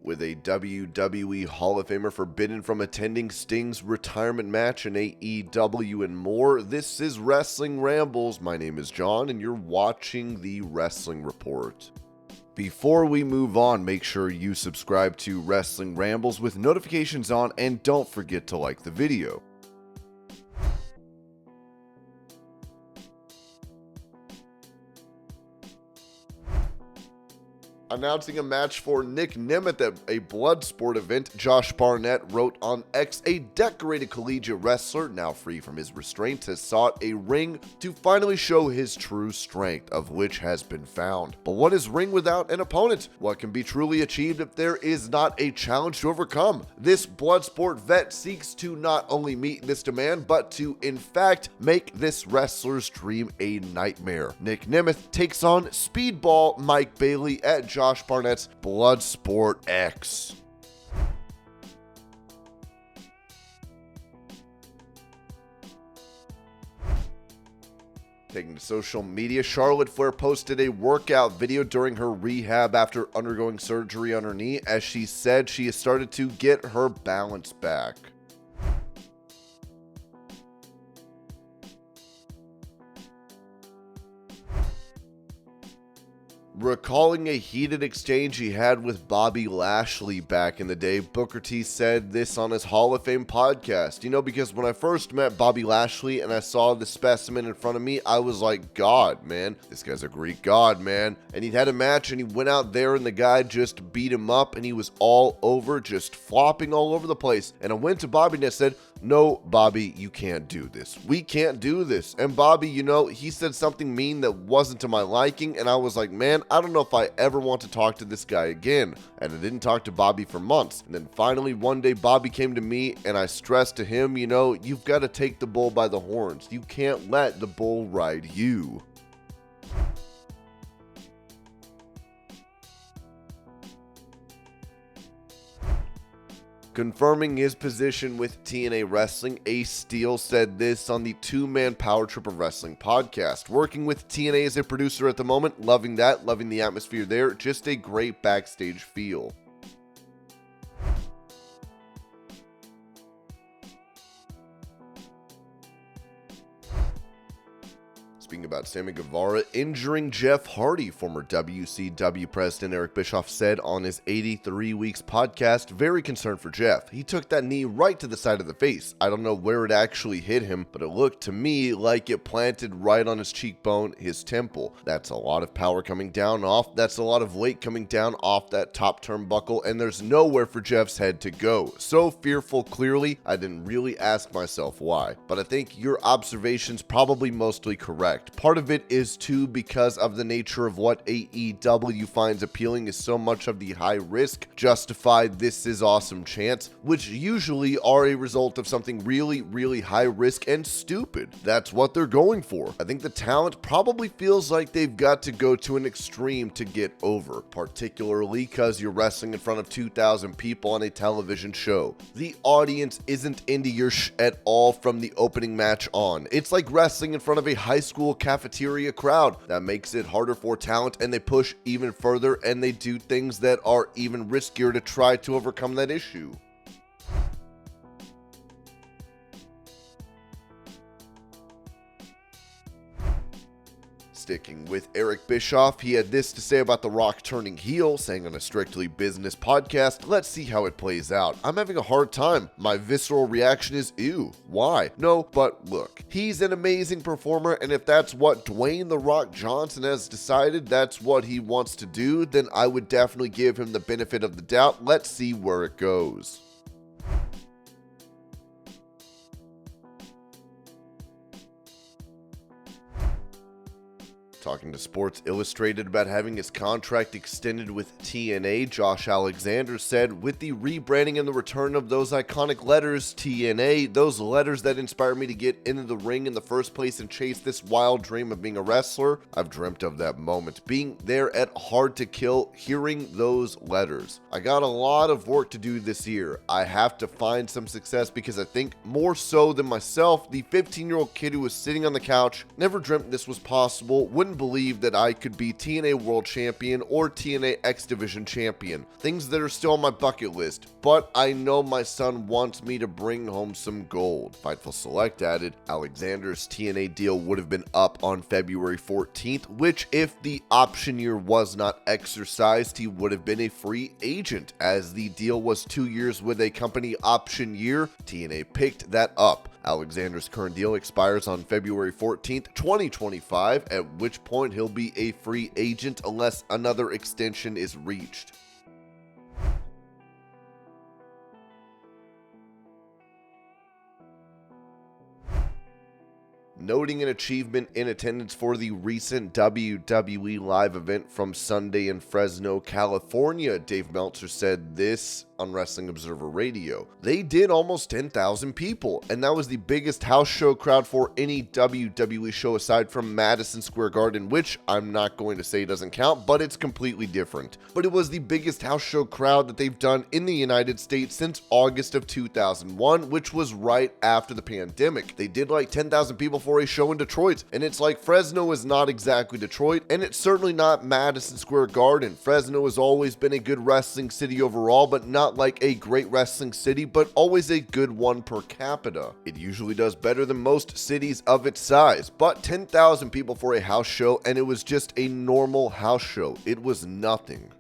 With a WWE Hall of Famer forbidden from attending Sting's retirement match in AEW and more, this is Wrestling Rambles. My name is John, and you're watching the Wrestling Report. Before we move on, make sure you subscribe to Wrestling Rambles with notifications on, and don't forget to like the video. Announcing a match for Nic Nemeth at a Bloodsport event, Josh Barnett wrote on X, a decorated collegiate wrestler, now free from his restraints, has sought a ring to finally show his true strength, of which has been found. But what is ring without an opponent? What can be truly achieved if there is not a challenge to overcome? This Bloodsport vet seeks to not only meet this demand, but to, in fact, make this wrestler's dream a nightmare. Nic Nemeth takes on Speedball Mike Bailey at Josh Barnett's Bloodsport X. Taking to social media, Charlotte Flair posted a workout video during her rehab after undergoing surgery on her knee, as she said she has started to get her balance back. Recalling a heated exchange he had with Bobby Lashley back in the day, Booker T said this on his Hall of Fame podcast. You know, because when I first met Bobby Lashley and I saw the specimen in front of me, I was like, God, man, this guy's a Greek god, man. And he'd had a match and he went out there and the guy just beat him up and he was all over, just flopping all over the place. And I went to Bobby and I said, no, Bobby, you can't do this. We can't do this. And Bobby, you know, he said something mean that wasn't to my liking, and I was like, man, I don't know if I ever want to talk to this guy again. And I didn't talk to Bobby for months. And then finally one day Bobby came to me and I stressed to him, you know, you've got to take the bull by the horns. You can't let the bull ride you. Confirming his position with TNA Wrestling, Ace Steel said this on the Two-Man Power Trip of Wrestling podcast. Working with TNA as a producer at the moment, loving that, loving the atmosphere there, just a great backstage feel. Speaking about Sammy Guevara injuring Jeff Hardy, former WCW president Eric Bischoff said on his 83 Weeks podcast, very concerned for Jeff. He took that knee right to the side of the face. I don't know where it actually hit him, but it looked to me like it planted right on his cheekbone, his temple. That's a lot of power coming down off. That's a lot of weight coming down off that top turnbuckle, and there's nowhere for Jeff's head to go. So fearful, clearly, I didn't really ask myself why. But I think your observation's probably mostly correct. Part of it is too because of the nature of what AEW finds appealing is so much of the high risk, justified this is awesome chants, which usually are a result of something really, really high risk and stupid. That's what they're going for. I think the talent probably feels like they've got to go to an extreme to get over, particularly because you're wrestling in front of 2,000 people on a television show. The audience isn't into your at all from the opening match on. It's like wrestling in front of a high school cafeteria crowd. That makes it harder for talent, and they push even further and they do things that are even riskier to try to overcome that issue. Sticking with Eric Bischoff, he had this to say about The Rock turning heel, saying on a Strictly Business podcast, let's see how it plays out. I'm having a hard time. My visceral reaction is, ew. Why? No, but look, he's an amazing performer, and if that's what Dwayne The Rock Johnson has decided that's what he wants to do, then I would definitely give him the benefit of the doubt. Let's see where it goes. Talking to Sports Illustrated about having his contract extended with TNA, Josh Alexander said, with the rebranding and the return of those iconic letters, TNA, those letters that inspired me to get into the ring in the first place and chase this wild dream of being a wrestler, I've dreamt of that moment. Being there at Hard to Kill, hearing those letters. I got a lot of work to do this year. I have to find some success because I think more so than myself, the 15-year-old kid who was sitting on the couch, never dreamt this was possible, wouldn't couldn't believe that I could be TNA World Champion or TNA X Division Champion, things that are still on my bucket list, but I know my son wants me to bring home some gold. Fightful Select added, Alexander's TNA deal would have been up on February 14th, which if the option year was not exercised, he would have been a free agent. As the deal was 2 years with a company option year, TNA picked that up. Alexander's current deal expires on February 14th, 2025, at which point he'll be a free agent unless another extension is reached. Noting an achievement in attendance for the recent WWE live event from Sunday in Fresno, California, Dave Meltzer said this on Wrestling Observer Radio. They did almost 10,000 people, and that was the biggest house show crowd for any WWE show aside from Madison Square Garden, which I'm not going to say doesn't count, but it's completely different. But it was the biggest house show crowd that they've done in the United States since August of 2001, which was right after the pandemic. They did like 10,000 people for a show in Detroit, and it's like Fresno is not exactly Detroit, and it's certainly not Madison Square Garden. Fresno has always been a good wrestling city overall, but not like a great wrestling city, but always a good one per capita. It usually does better than most cities of its size, but 10,000 people for a house show, and it was just a normal house show. It was nothing.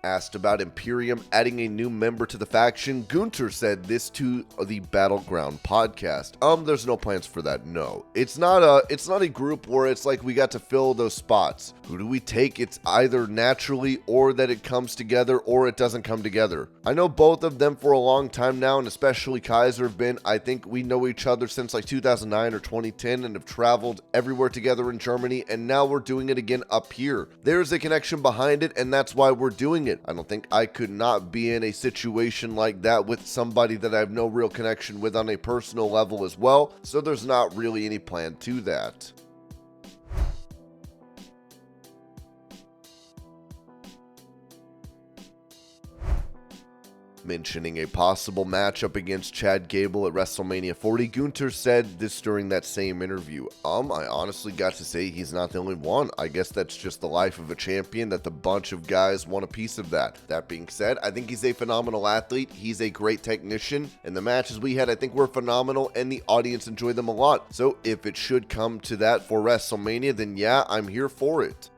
Asked about Imperium adding a new member to the faction, Gunther said this to the Battleground podcast. There's no plans for that, no. It's not a group where it's like we got to fill those spots. Who do we take? It's either naturally or that it comes together or it doesn't come together. I know both of them for a long time now, and especially Kaiser have been, I think we know each other since like 2009 or 2010 and have traveled everywhere together in Germany, and now we're doing it again up here. There's a connection behind it, and that's why we're doing it. I don't think I could not be in a situation like that with somebody that I have no real connection with on a personal level as well, so there's not really any plan to that. Mentioning a possible matchup against Chad Gable at WrestleMania 40, Gunther said this during that same interview. I honestly got to say he's not the only one. I guess that's just the life of a champion, that the bunch of guys want a piece of that. That being said, I think he's a phenomenal athlete. He's a great technician, and the matches we had I think were phenomenal, and the audience enjoyed them a lot. So if it should come to that for WrestleMania, then yeah, I'm here for it.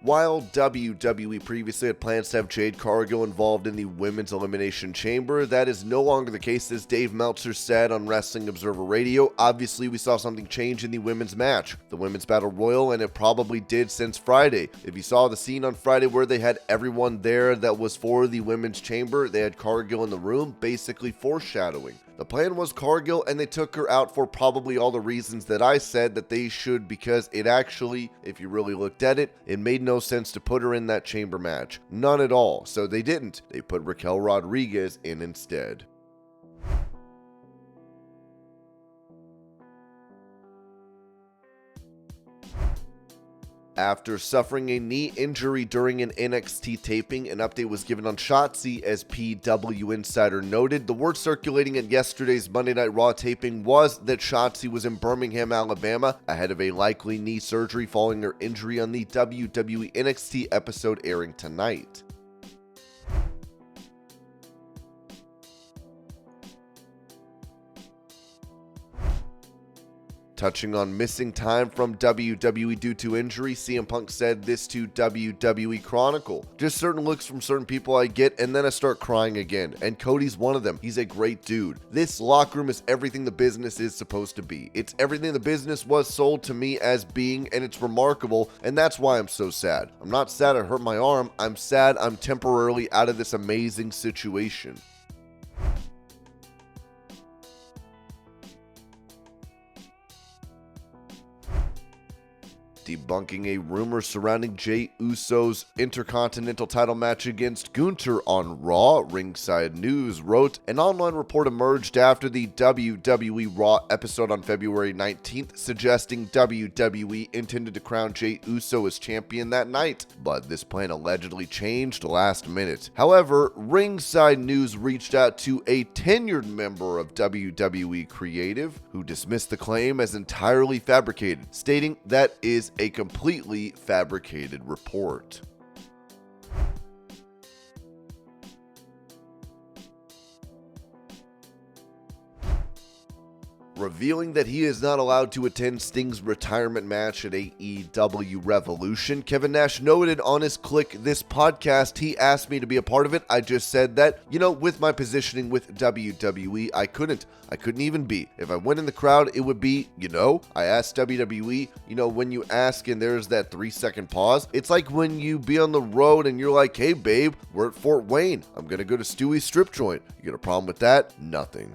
While WWE previously had plans to have Jade Cargill involved in the Women's Elimination Chamber, that is no longer the case, as Dave Meltzer said on Wrestling Observer Radio. Obviously, we saw something change in the women's match, the Women's Battle Royal, and it probably did since Friday. If you saw the scene on Friday where they had everyone there that was for the Women's Chamber, they had Cargill in the room, basically foreshadowing. The plan was Cargill, and they took her out for probably all the reasons that I said that they should, because it actually, if you really looked at it, it made no sense to put her in that chamber match. None at all. So they didn't. They put Raquel Rodriguez in instead. After suffering a knee injury during an NXT taping, an update was given on Shotzi, as PW Insider noted. The word circulating at yesterday's Monday Night Raw taping was that Shotzi was in Birmingham, Alabama, ahead of a likely knee surgery following her injury on the WWE NXT episode airing tonight. Touching on missing time from WWE due to injury, CM Punk said this to WWE Chronicle. Just certain looks from certain people I get, and then I start crying again. And Cody's one of them. He's a great dude. This locker room is everything the business is supposed to be. It's everything the business was sold to me as being, and it's remarkable, and that's why I'm so sad. I'm not sad I hurt my arm. I'm sad I'm temporarily out of this amazing situation. debunking a rumor surrounding Jey Uso's Intercontinental title match against Gunther on Raw. Ringside News wrote, an online report emerged after the WWE Raw episode on February 19th suggesting WWE intended to crown Jey Uso as champion that night, but this plan allegedly changed last minute. However, Ringside News reached out to a tenured member of WWE Creative who dismissed the claim as entirely fabricated, stating that is a completely fabricated report. Revealing that he is not allowed to attend Sting's retirement match at AEW Revolution, Kevin Nash noted on his Click This podcast, he asked me to be a part of it. I just said that, with my positioning with WWE, I couldn't even be. If I went in the crowd, it would be, I asked WWE, when you ask and there's that 3-second pause, it's like when you be on the road and you're like, hey babe, we're at Fort Wayne. I'm gonna go to Stewie's strip joint. You got a problem with that? Nothing.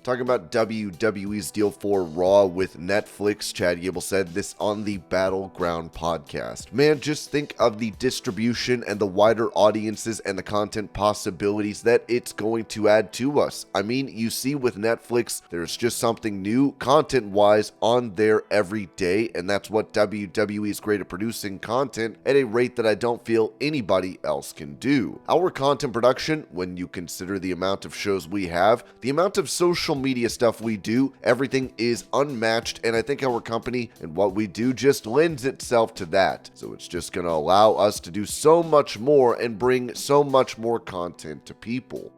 Talking about WWE's deal for Raw with Netflix, Chad Gable said this on the Battleground podcast. Man, just think of the distribution and the wider audiences and the content possibilities that it's going to add to us. I mean, you see with Netflix, there's just something new content-wise on there every day, and that's what WWE is great at producing content at a rate that I don't feel anybody else can do. Our content production, when you consider the amount of shows we have, the amount of social media stuff we do, everything is unmatched, and I think our company and what we do just lends itself to that. So it's just going to allow us to do so much more and bring so much more content to people.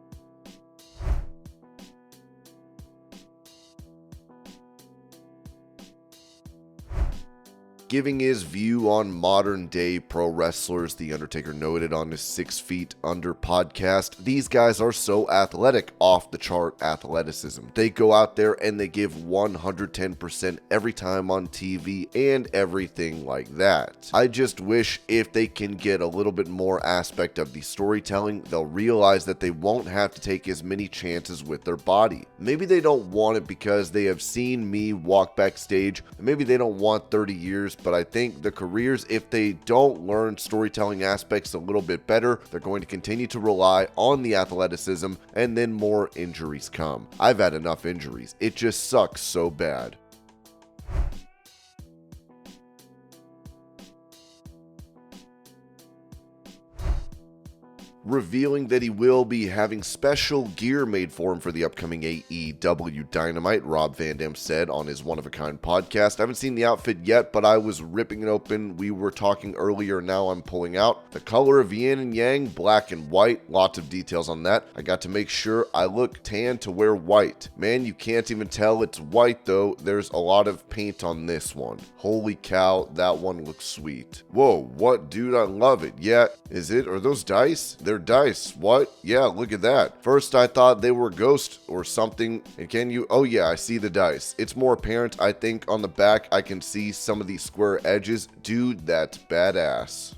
Giving his view on modern-day pro wrestlers, The Undertaker noted on his 6 Feet Under podcast, these guys are so athletic, off-the-chart athleticism. They go out there and they give 110% every time on TV and everything like that. I just wish if they can get a little bit more aspect of the storytelling, they'll realize that they won't have to take as many chances with their body. Maybe they don't want it because they have seen me walk backstage, and maybe they don't want 30 years, but I think the careers, if they don't learn storytelling aspects a little bit better, they're going to continue to rely on the athleticism, and then more injuries come. I've had enough injuries. It just sucks so bad. Revealing that he will be having special gear made for him for the upcoming AEW Dynamite, Rob Van Dam said on his One-of-a-Kind podcast. I haven't seen the outfit yet, but I was ripping it open. We were talking earlier, now I'm pulling out. The color of yin and yang, black and white, lots of details on that. I got to make sure I look tan to wear white. Man, you can't even tell it's white though. There's a lot of paint on this one. Holy cow, that one looks sweet. Whoa, what dude, I love it. Yeah, is it? Are those dice? They're dice. What? Yeah, look at that. First I thought they were ghost or something. And can you? Oh yeah, I see the dice. It's more apparent, I think, on the back. I can see some of these square edges. Dude, that's badass.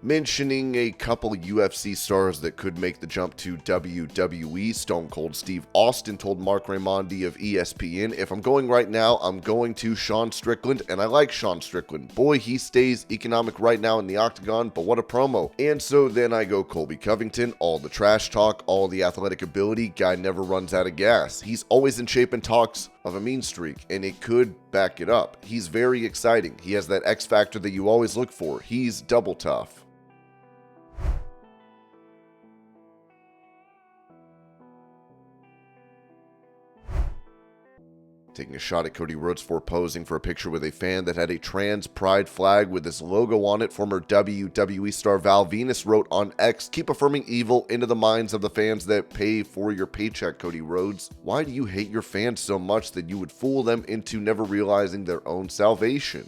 Mentioning a couple UFC stars that could make the jump to WWE, Stone Cold Steve Austin told Mark Raimondi of ESPN, if I'm going right now, I'm going to Sean Strickland, and I like Sean Strickland. Boy, he stays economic right now in the octagon, but what a promo. And so then I go Colby Covington, all the trash talk, all the athletic ability, guy never runs out of gas. He's always in shape and talks of a mean streak, and it could back it up. He's very exciting. He has that X factor that you always look for. He's double tough. Taking a shot at Cody Rhodes for posing for a picture with a fan that had a trans pride flag with his logo on it, former WWE star Val Venus wrote on X, keep affirming evil into the minds of the fans that pay for your paycheck, Cody Rhodes. Why do you hate your fans so much that you would fool them into never realizing their own salvation?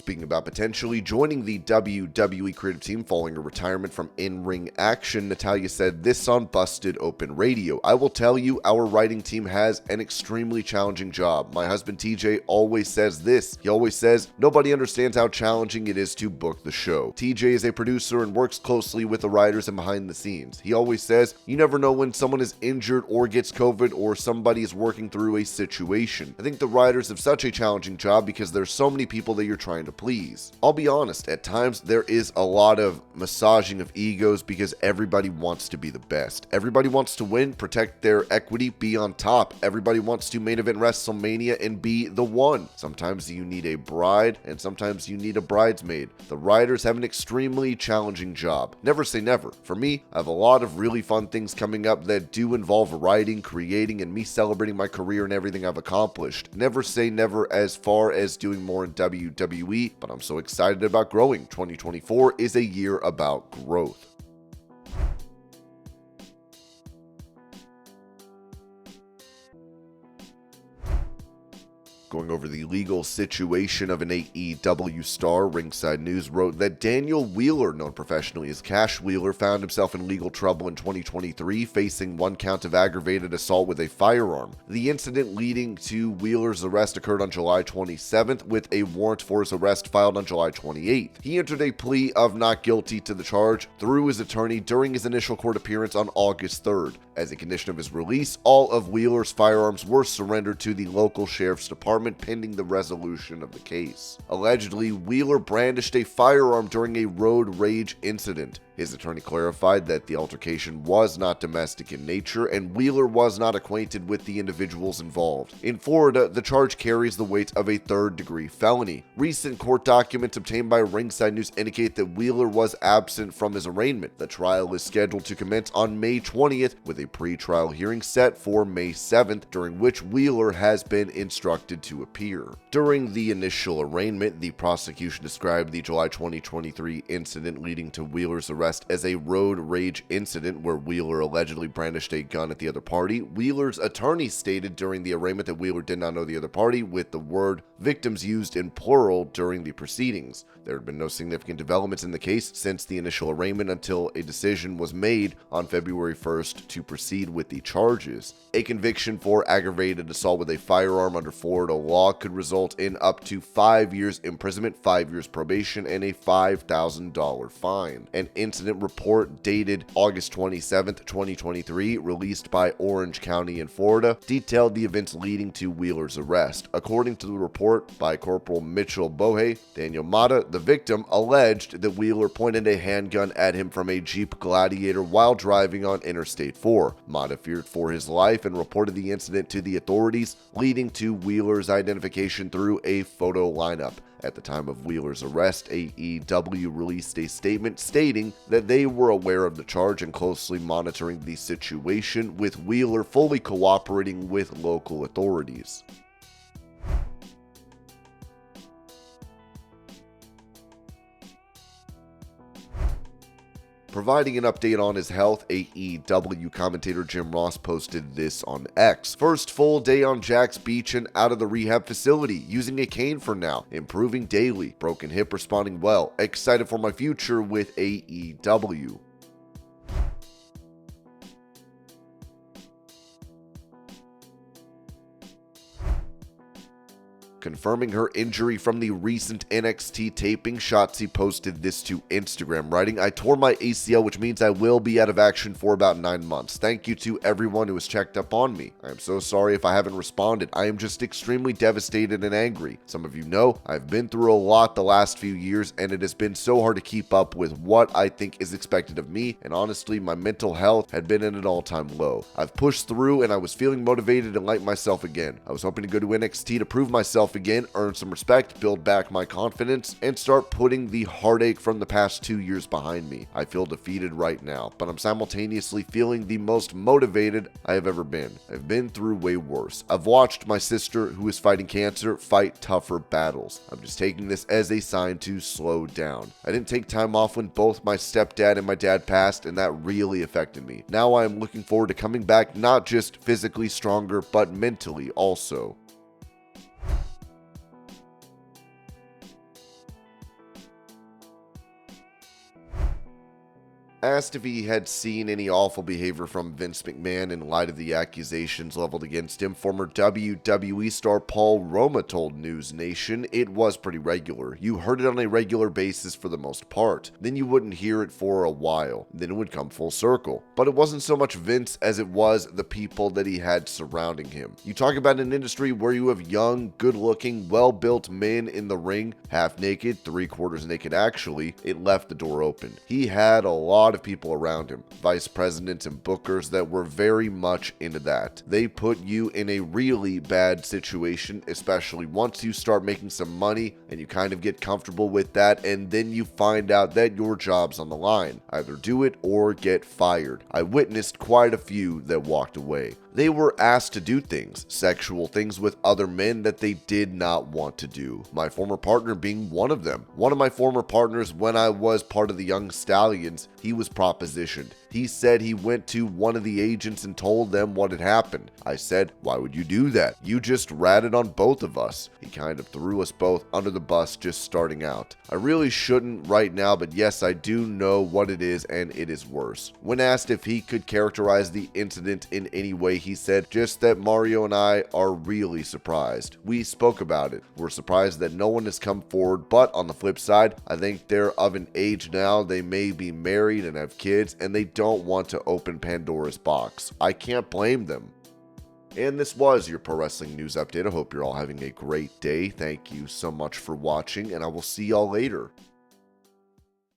Speaking about potentially joining the WWE creative team following a retirement from in-ring action, Natalya said this on Busted Open Radio. "I will tell you, our writing team has an extremely challenging job. My husband TJ always says this. He always says, nobody understands how challenging it is to book the show. TJ is a producer and works closely with the writers and behind the scenes. He always says, you never know when someone is injured or gets COVID or somebody is working through a situation. I think the writers have such a challenging job because there's so many people that you're trying to please. I'll be honest, at times there is a lot of massaging of egos because everybody wants to be the best. Everybody wants to win, protect their equity, be on top. Everybody wants to main event WrestleMania and be the one. Sometimes you need a bride and sometimes you need a bridesmaid. The writers have an extremely challenging job. Never say never. For me, I have a lot of really fun things coming up that do involve writing, creating, and me celebrating my career and everything I've accomplished. Never say never as far as doing more in WWE, but I'm so excited about growing. 2024 is a year about growth. Going over the legal situation of an AEW star, Ringside News wrote that Daniel Wheeler, known professionally as Cash Wheeler, found himself in legal trouble in 2023, facing 1 count of aggravated assault with a firearm. The incident leading to Wheeler's arrest occurred on July 27th, with a warrant for his arrest filed on July 28th. He entered a plea of not guilty to the charge through his attorney during his initial court appearance on August 3rd. As a condition of his release, all of Wheeler's firearms were surrendered to the local sheriff's department pending the resolution of the case. Allegedly, Wheeler brandished a firearm during a road rage incident. His attorney clarified that the altercation was not domestic in nature and Wheeler was not acquainted with the individuals involved. In Florida, the charge carries the weight of a third-degree felony. Recent court documents obtained by Ringside News indicate that Wheeler was absent from his arraignment. The trial is scheduled to commence on May 20th, with a pre-trial hearing set for May 7th, during which Wheeler has been instructed to appear. During the initial arraignment, the prosecution described the July 2023 incident leading to Wheeler's arrest as a road rage incident where Wheeler allegedly brandished a gun at the other party. Wheeler's attorney stated during the arraignment that Wheeler did not know the other party, with the word victims used in plural during the proceedings. There had been no significant developments in the case since the initial arraignment until a decision was made on February 1st to proceed with the charges. A conviction for aggravated assault with a firearm under Florida law could result in up to 5 years imprisonment, 5 years probation, and a $5,000 fine. An incident report dated August 27, 2023, released by Orange County in Florida, detailed the events leading to Wheeler's arrest. According to the report by Corporal Mitchell Bohe, Daniel Mata, the victim, alleged that Wheeler pointed a handgun at him from a Jeep Gladiator while driving on Interstate 4. Mata feared for his life and reported the incident to the authorities, leading to Wheeler's identification through a photo lineup. At the time of Wheeler's arrest, AEW released a statement stating that they were aware of the charge and closely monitoring the situation, with Wheeler fully cooperating with local authorities. Providing an update on his health, AEW commentator Jim Ross posted this on X. First full day on Jack's Beach and out of the rehab facility, using a cane for now, improving daily, broken hip responding well, excited for my future with AEW. Confirming her injury from the recent NXT taping, Shotzi posted this to Instagram, writing, "I tore my ACL, which means I will be out of action for about 9 months. Thank you to everyone who has checked up on me. I am so sorry if I haven't responded. I am just extremely devastated and angry. Some of you know I've been through a lot the last few years, and it has been so hard to keep up with what I think is expected of me, and honestly, my mental health had been at an all-time low. I've pushed through, and I was feeling motivated and like myself again. I was hoping to go to NXT to prove myself again, earn some respect, build back my confidence, and start putting the heartache from the past 2 years behind me. I feel defeated right now, but I'm simultaneously feeling the most motivated I have ever been. I've been through way worse. I've watched my sister, who is fighting cancer, fight tougher battles. I'm just taking this as a sign to slow down. I didn't take time off when both my stepdad and my dad passed, and that really affected me. Now I am looking forward to coming back, not just physically stronger, but mentally also." Asked if he had seen any awful behavior from Vince McMahon in light of the accusations leveled against him, former WWE star Paul Roma told News Nation it was pretty regular. You heard it on a regular basis for the most part. Then you wouldn't hear it for a while. Then it would come full circle. But it wasn't so much Vince as it was the people that he had surrounding him. You talk about an industry where you have young, good-looking, well-built men in the ring, half naked, three-quarters naked actually, it left the door open. He had a lot of people around him, vice presidents and bookers that were very much into that. They put you in a really bad situation, especially once you start making some money and you kind of get comfortable with that, and then you find out that your job's on the line. Either do it or get fired. I witnessed quite a few that walked away. They were asked to do things, sexual things with other men that they did not want to do. My former partner being one of them. One of my former partners, when I was part of the Young Stallions, he was propositioned. He said he went to one of the agents and told them what had happened. I said, why would you do that? You just ratted on both of us. He kind of threw us both under the bus just starting out. I really shouldn't right now, but yes, I do know what it is, and it is worse. When asked if he could characterize the incident in any way, he said just that Mario and I are really surprised. We spoke about it. We're surprised that no one has come forward, but on the flip side, I think they're of an age now, they may be married and have kids, and they don't want to open Pandora's box. I can't blame them. And this was your Pro Wrestling News Update. I hope you're all having a great day. Thank you so much for watching, and I will see y'all later.